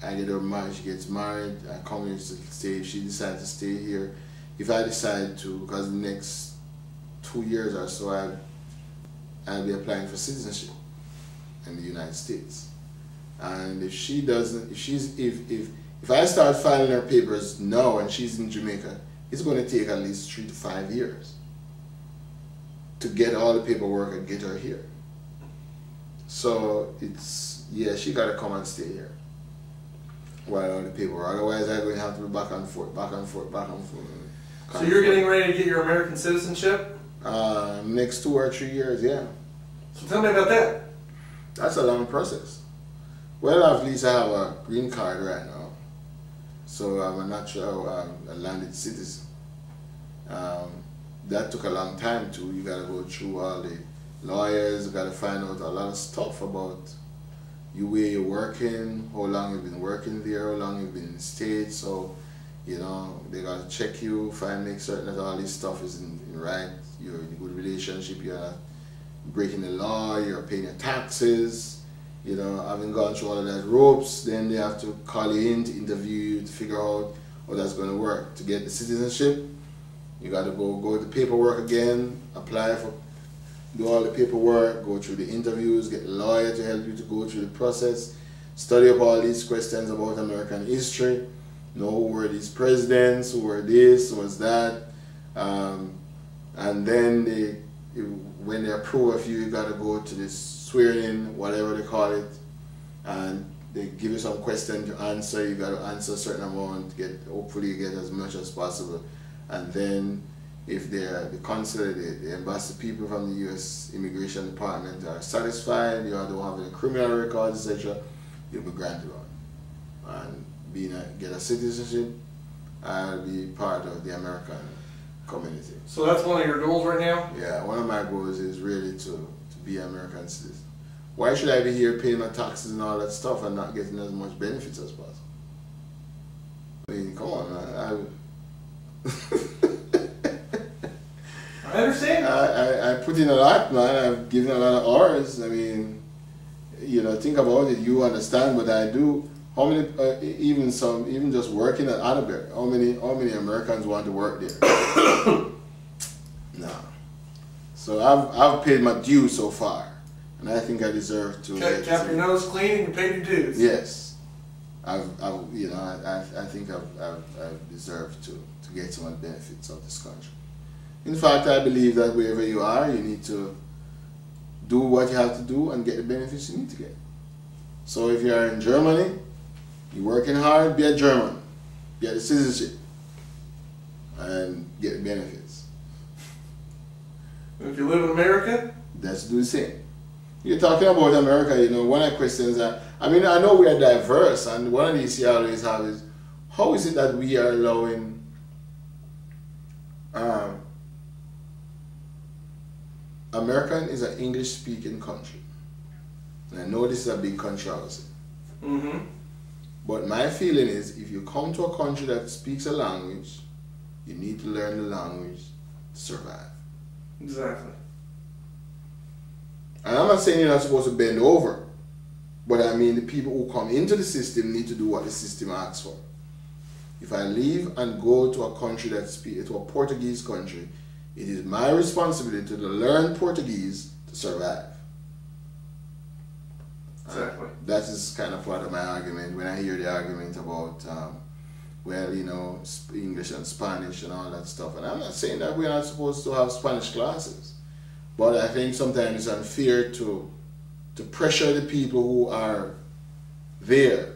I get her married, she gets married, I come here to stay. If she decides to stay here, if I decide to, because the next 2 years or so, I'll be applying for citizenship in the United States. And if she doesn't, if I start filing her papers now and she's in Jamaica, it's going to take at least 3 to 5 years to get all the paperwork and get her here. So it's, yeah, she got to come and stay here while all the paperwork. Otherwise, I'm going to have to be back and forth, back and forth, back and forth. So you're getting ready to get your American citizenship? Next 2 or 3 years, yeah. So tell me about that. That's a long process. Well, at least I have a green card right now. So I'm a natural a landed citizen. That took a long time too. You gotta go through all the lawyers, you gotta find out a lot of stuff about you, where you're working, how long you've been working there, how long you've been in the States. So, you know, they gotta check you, make certain that all this stuff is in right, you're in a good relationship, you're not breaking the law, you're paying your taxes. You know, having gone through all of that ropes, then they have to call you in to interview you to figure out how that's going to work. To get the citizenship, you got to go to the paperwork again, apply for, do all the paperwork, go through the interviews, get a lawyer to help you to go through the process, study up all these questions about American history, know who were these presidents, who were this, who was that, and then when they approve of you, you got to go to this swearing in, whatever they call it, and they give you some question to answer. You got to answer a certain amount, hopefully you get as much as possible. And then if they're the consulate, the embassy people from the U.S. Immigration Department are satisfied, you don't have any criminal records, etc., you'll be granted one. And get a citizenship and be part of the American community. So that's one of your goals right now? Yeah, one of my goals is really to be an American citizen. Why should I be here paying my taxes and all that stuff and not getting as much benefits as possible? I mean, come on, man. I understand. I put in a lot, man. I've given a lot of hours. I mean, you know, think about it. You understand what I do. How many, even just working at Atterbury, how many Americans want to work there? No. So I've paid my dues so far, and I think I deserve to. Kept your nose clean and you paid your dues. Yes, I think I've deserved to get some of the benefits of this country. In fact, I believe that wherever you are, you need to do what you have to do and get the benefits you need to get. So if you are in Germany, you're working hard, be a German, get the citizenship, and get the benefits. If you live in America? Let's do the same. You're talking about America, you know, one of the questions that, I mean, I know we are diverse, and one of the issues I always have is, how is it that we are allowing America is an English-speaking country. And I know this is a big controversy. Mm-hmm. But my feeling is, if you come to a country that speaks a language, you need to learn the language to survive. Exactly. And I'm not saying you're not supposed to bend over, but I mean the people who come into the system need to do what the system asks for. If I leave and go to a country that speaks, to a Portuguese country, it is my responsibility to learn Portuguese to survive. Exactly. That is kind of part of my argument when I hear the argument about, well, you know, English and Spanish and all that stuff. And I'm not saying that we're not supposed to have Spanish classes, but I think sometimes it's unfair to pressure the people who are there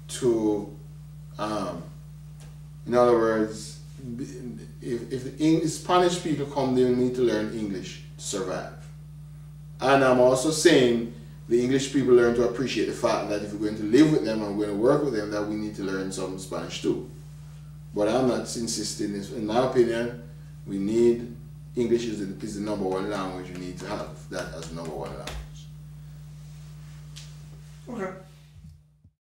to, in other words, if the Spanish people come, they need to learn English to survive. And I'm also saying the English people learn to appreciate the fact that if we're going to live with them and we're going to work with them, that we need to learn some Spanish too. But I'm not insisting, in my opinion, we need, English is the number one language. We need to have that as the number one language. Okay.